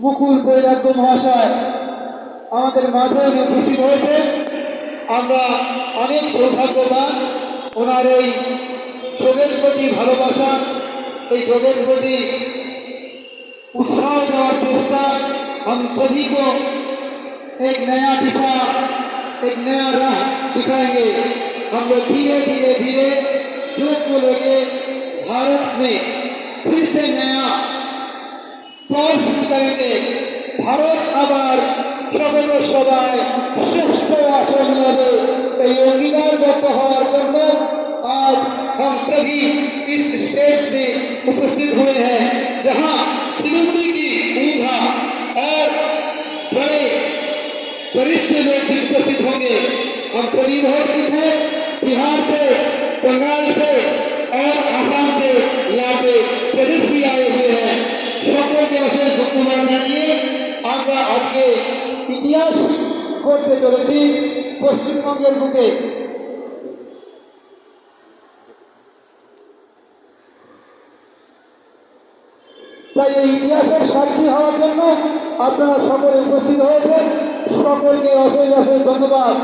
মুকুল বৈরাগ্য মহাশয় আমাদের মাঝে উপস্থিত হয়েছে। আমরা অনেক সৌভাগ্যবান। ওনার এই যোগের প্রতি ভালোবাসা, এই যোগের প্রতি उत्साह देওয়ার চেষ্টা, हम सभी को एक नया दिशा, एक नया राह दिखाएंगे। हम लोग धीरे धीरे धीरे योग को लेके भारत में फिर से नया दौर शुरू करेंगे। भारत আবার সবেত সবাই শ্রেষ্ঠ আসন নেবে। এই অঙ্গীকারবদ্ধ হওয়ার জন্য आज हम सभी इस स्टेज में उपस्थित हुए हैं, जहां सिलीगुड़ी की ऊंधा और बड़े वरिष्ठ लोग भी उपस्थित होंगे। हम सभी बहुत खुश हैं। बिहार से, बंगाल से और आसाम से यहाँ पे प्रदेश भी आए हुए हैं। সকলকে অশেষ ধন্যবাদ জানিয়ে আমরা আজকে ইতিহাস করতে চলেছি পশ্চিমবঙ্গের বুকে। তাই এই ইতিহাসের সাক্ষী হওয়ার জন্য আপনারা সকলে উপস্থিত হয়েছেন। সকলকে অশেষ অশেষ ধন্যবাদ।